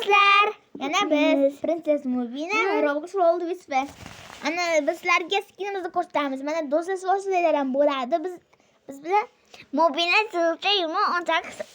do'stlar, yana biz Princess Mubina Roblox World Whisper. Ana biz sizlarga skinimizni ko'rsatamiz. Mana do'stlar vositalar ham bo'ladi. Biz bilan Mubina Zulcha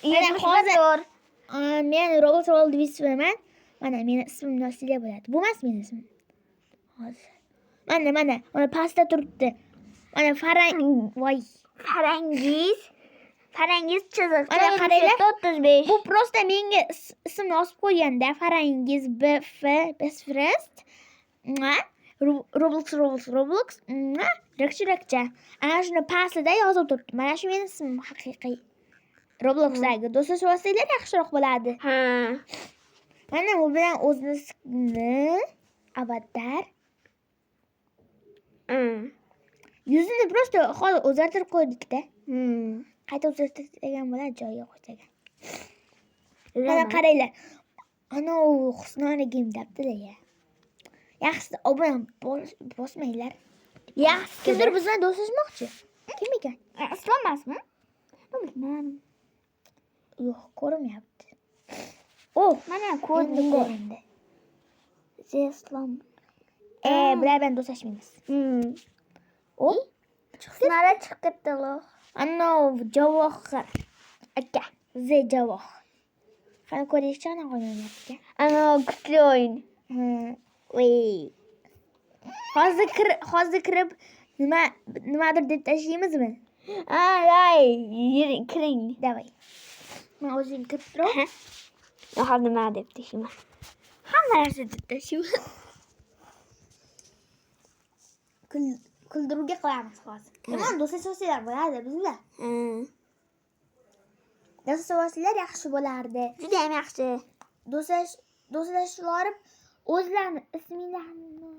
18 hozir men Roblox World Whisperman. Mana meni ismim Nosila bo'ladi. Bu emas mening ismim. Hozir. Mana pastda turibdi. Mana Farangiz chiziq. Mana qaranglar. 35. Bu prosta menga ismni yozib qo'yganda Farangiz BF Best Friend. Roblox. Rakcha. Ana shuni pastida yozib turibdi. Mana shu mening ismim haqiqiy. Robloxdagi do'stlar vositalar yaxshiroq bo'ladi. Ha. Mana bu bilan o'zini avatar. Yuzini prosta hozir o'zgartirib qo'ydik-da. Qayta o'zgartirgan bo'ladi joyiga qo'ysak. Mana qaranglar. Ana u Husnona game debdilar. Yaxshisi obuna bosmanglar. Yaxshi kimdir bizni do'stlashmoqchi. Kim ekan? Islom emasmi? Bilmayman. Yo'q, ko'rinmayapti. Mana ko'rindi. Islom. Bular bilan do'stlashmaymiz. Chiqsnara chiqib ketdi. Ana Javohir. Aka, Javohir. Qani ko'rishchi ana qo'ymayapti. Ana kuchli o'yin. Hozir kirib nimadir deb tashlaymizmi? Kiring. Davay. Men o'zim kirib turaman. Hozir nima deb tashlayman? Hamma narsa deb tashlayman. Kuldiruvga qo'yamiz hozir. Nima do'stlar sosiyalar bo'ladi bizlar. Do'stlar sosiyalar yaxshi bo'lardi. Juda ham yaxshi. Do'stlar borib o'zlarini isminglarni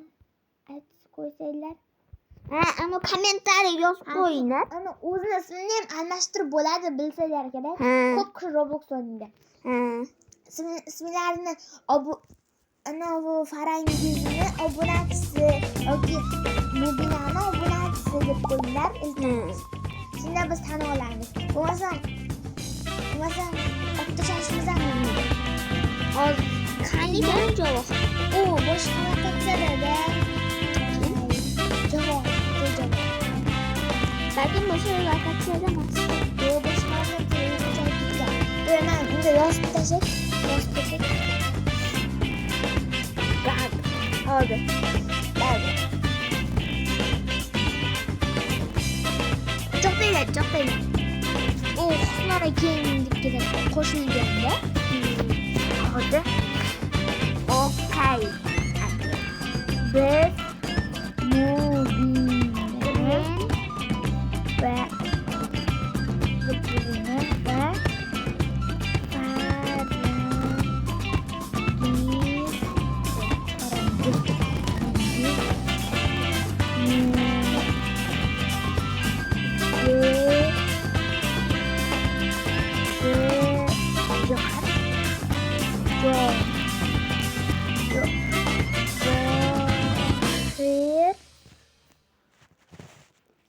aytib qo'ysanglar. Ana kommentariy yozib qo'yinglar. Ana o'zini ismini ham almashtirib bo'ladi bilsanglar kerak. Ko'p kishi Roblox o'ynaydi. Ismlarini ana bu Farangizni obunachisi yoki Mubinani obunachisi deb qo'yinglar. Shunda biz tanib olamiz. Bo'lmasam o'qitishimiz ham bo'lmaydi. Hozir qanday javob? Boshqa lokatsiyada javob. Balkim boshqa lokatsiyada emas. Boshqa lokatsiyada. Mana bunga yozib tashlasak. Hozir. To'xtanglar. Husnora keyin deb ketadi. Qo'shilganda. Hozir. Okay. Biz Mubina va Zulfina va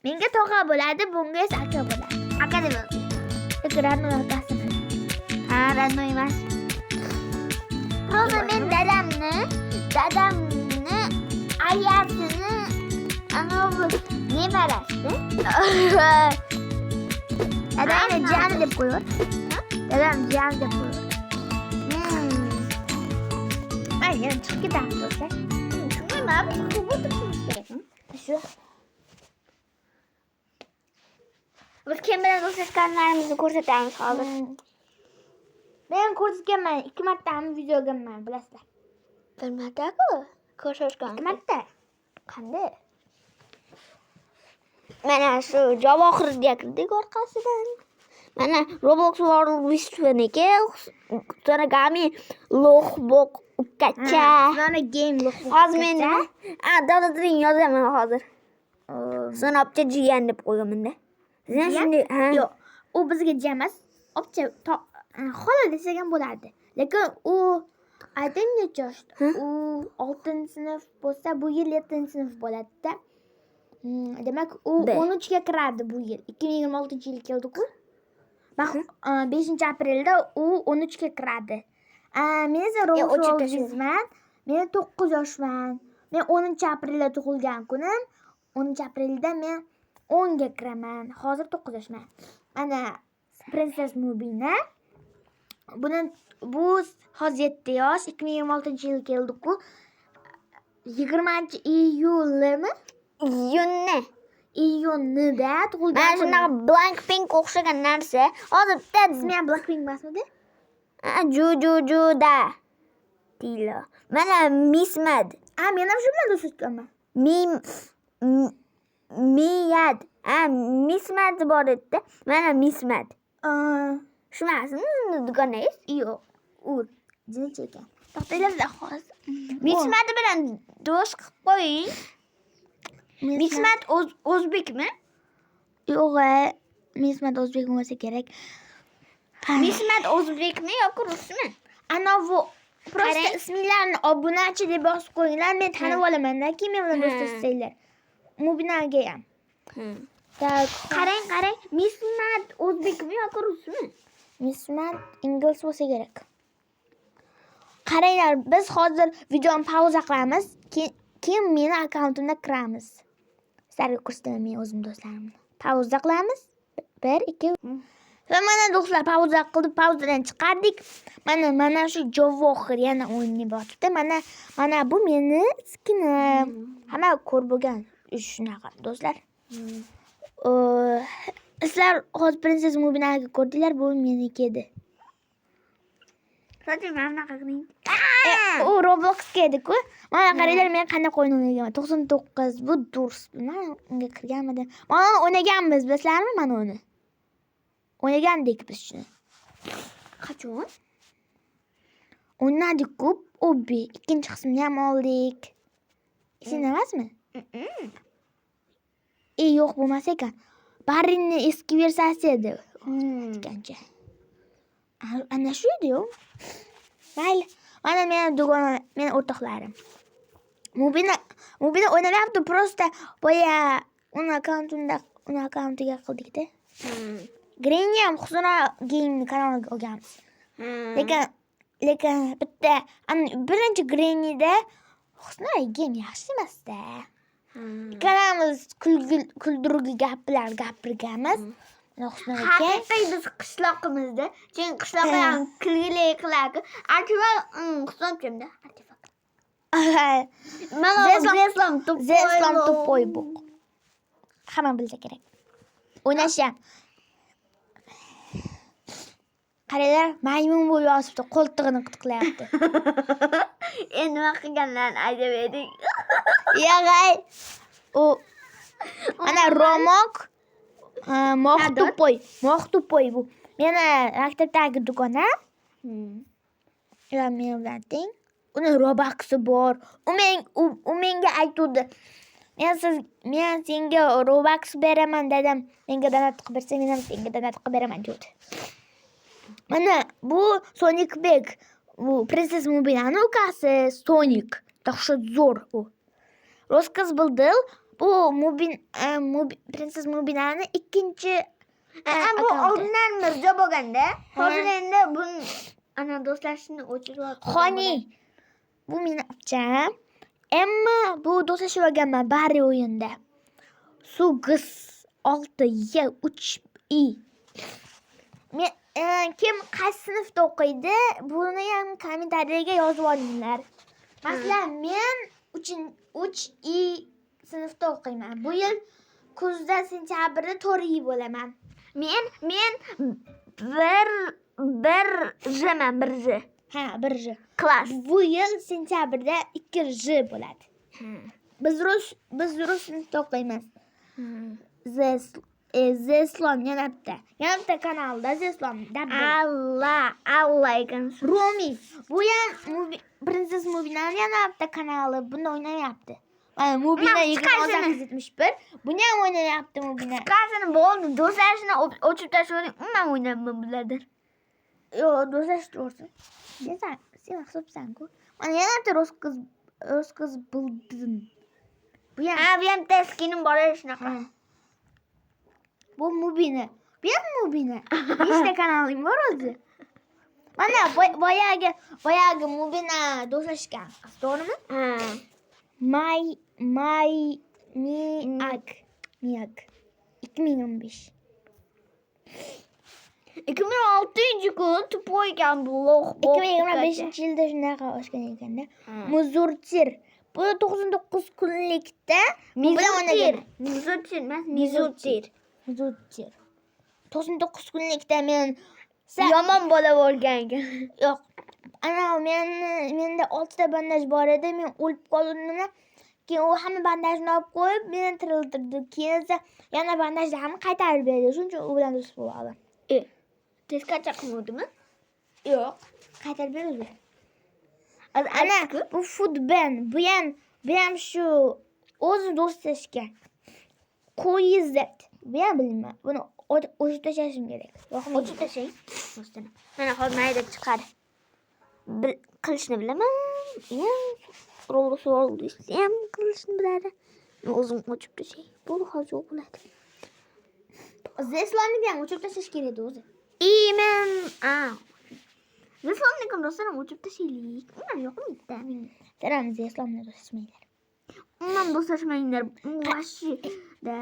menga tog'a bo'ladi, bunga esa aka bo'ladi. Aka nima? Ekrani orqasini. Rano emas. Hozir men dadamni, ayasini ana bu nevarasi. Dadamni jiyani deb qo'yar. Dadam jiyani deb qo'yar. Yana chiqib ketamiz do'stlar. Nima bu turishimiz kerak? Shu. Biz kim bilan do'stlarimizni ko'rsatamiz hozir. Men ko'rsatganman, 2 marta ham videogaman, bilasizlar. 1 marta-ku ko'rsatgan. 2 marta. Qanday? Mana shu Javohirga kirdik orqasidan. Mana Roblox World Whisper'niki Sonagami Loxboq ukacha. Mana game Loxboq. Hozir men dadaning yozaman hozir. Sonapcha jiyan deb qo'yaman-da. Sen shunday, Yo'q, u bizga jiyan emas. Opcha xola desak ham bo'lardi. Lekin u ayting necha yoshda? U 6-sinf bo'lsa, bu yil 7-sinf bo'ladi-da. Demak, u 13 ga kiradi bu yil. 2026-yil keldi-ku. 5 aprelda u 13 ga kiradi. Men esa Ro'z o'chirib Ro'zizman. Men 9 yoshman. Men 10-aprelda tug'ilgan kunim. 10-aprelda men 10 ga kiraman. Hozir 9 yoshman. Mana Princess Mubina. Bu hozir 7 yosh. 2026-yil keldi-ku. 20-iyulmi? Iyunida tug'ilgan. Mana shunaqa Blackpink o'xshagan narsa. Hozir bitta ismi ham Blackpink emasmidi? Jujuda. Dilo. Mana Mismad. Men ham shu bilan do'st ekanman. Miyad. Mismad bor edi. Mana Mismad. Shumasini do'koningiz? Yo'q. U jinchi ekan. To'xtanglar hozir. Mismad bilan do'st qilib qo'ying. Mismad o'zbekmi? Yo'q, Mismat o'zbek bo'lsa kerak. Mismad o'zbekmi yoki rusmi? Anavi просто isminglarni obunachi deb yozib qo'yinglar. Men tanib olaman-da, kim men bilan do'stlashsanglar. Mubinaga ham. Qarang. Mismad o'zbekmi yoki rusmi? Mismat ingliz bo'lsa kerak. Qaranglar, biz hozir videoni pauza qilamiz. Keyin meni akkauntimga kiramiz. Sizlarga ko'rsataman men o'zim do'stlarimni. Pauza qilamiz. 1 2 mana do'stlar, pauza qildik, pauzadan chiqardik. Mana shu Javohir yana o'ynab yotibdi. Mana bu meni skinim. Hamma ko'rib bo'lgan shunaqa do'stlar. Sizlar hozir Princess Mubinaga ko'rdinglar, bu meniki edi. Hozir mana qiling. U Robloxga edi-ku. Mana qaranglar, men qanday o'yin o'ynaganman. 99 bu durs. Men unga kirganmidim. Mana o'ynaganmiz, bilasizlarmi? Mana uni. O'ynagandik biz shuni. Qachon? O'ynadik-ku, obbi. Ikkinchi qismini ham oldik. Sen emasmi? Yo'q bo'lmas ekan. Barrinning eski versiyasi edi. Aytgancha. Ana shu edi-ku. Mayli. Mana men o'rtoqlarim. Mubina o'ynamayapti, просто boya uni akkauntiga qildik-da. Granny ham Husna Game kanaliga olganmiz. Lekin bitta birinchi Grannyda Husna Game yaxshi emas-da. Ikkalamiz kuldirgi gaplar gapirganmiz. Haqiqiy biz qishloqimizda, chunki qishloqda ham kulgili qiladi. Artifa hisobchamda. Artifa. Mana Zeslam to'poy bu. Hamma bilsa kerak. O'ynasham. Qaranglar, maymun bo'lib yotibdi, qo'ltig'ini qitiqlayapti. Endi nima qilganlarini aytib bering. Yag'ay. Ana Romok Moqtupoy bu. Meni maktabdagi do'konim. Ya men bilan teng. Uni Robux'i bor. U menga aytdi. Men senga Robux beraman dedim. Menga donat qilib bersang, men ham senga donat qilib beraman dedi. Mana bu Sonic Big. Bu Princess Mubinaning ukasi Sonic. Taxshi zo'r u. Rozkaz bildil. Bu Princess Mubinaning ikkinchi bu oldindan mirzo bo'lganda, hozir endi bu ana do'stlashishni o'chiryapti. Xoni. Bu meni opcham. Emma bu do'stlashib olganman bari o'yinda. Sugis 6Y3I. Men kim qaysi sinfda o'qiydi? Buni ham kommentariyaga yozib olinglar. Masalan, men 3I sinfda o'qiyman. Bu yil kuzda sentyabrda 4Y bo'laman. Men birjiman. Ha, 1J. Klass. Bu yil sentyabrda 2J bo'ladi. Biz rus sinfda o'qiymiz. Zeslom yana bitta kanalda Zeslom Allah ekan. Romi. Bu ham Princess Mubinaning yana bitta kanali. Bunda o'ynamayapti. Mana Mubina 2871. Buni ham o'ynamayapti Mubina. Qasini bo'ldi. Do'stlashni o'chib tashlaylik. Umuman o'ynayman bulardan. Yo'q, do'stlashtirsin. Sen hisobsan-ku. Mana yana bitta Rozkaz bildin. Bu ham teskinim bor shunaqa. Bu Mubina. Bu ham Mubina. Nechta kanaling bor o'zi? Mana boyagi Mubina do'stlashgan qiz, to'g'rimi? Ha. Miyag. 2015. 2006-kun tupoy ekan bu loh. 2025-yilda shunaqa oshgan ekanda. Muzurtir. Bu 99 kunlikda bilan o'ynagan. Muzurtir emas, mizurtir. Muzurtir. 99 kunlikda men Yomon bola bo'lgan ekan. yo'q. Ana menda 6 ta bandaj bor edi. Men o'lib qoldim. Keyin u hamma bandajni olib qo'yib, meni tiriltirdi. Keyin esa yana bandajlarni qaytarib berdi. Shuning uchun u bilan do'st bo'lib oldim. Tezkacha qilmadimi? Yo'q, qaytarib berdi. Ana bu futben, bu ham shu o'zi do'stlashgan. Qo'yizat. Bu ham bilmayman. Buni o'chib tashlashim kerak. Yo'qmi? O'chib tashlang. Do'stini. Mana hozir mayda chiqadi. Qilishni bilaman. Rolls Royce ham qilishni biladi. O'zim o'chib tashlay. Bu hozir bo'ladi. Zeslonni ham o'chib tashlash kerak edi o'zi. Men Zeslonni ham do'stlarim o'chib tashlaylik. Undan yoqmaydi menga. Salam, Zeslonni do'stashmaylar. Undan do'stashmanglar. Vashi.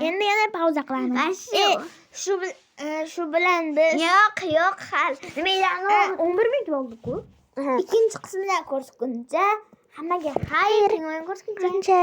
Endi yana pauza qilamiz. Vashi. Shu bilan biz Yo'q, hal. Nima 11 minut bo'ldi-ku. Ikkinchi qismdan ko'rishguncha hammaga xayr. Ko'rishguncha.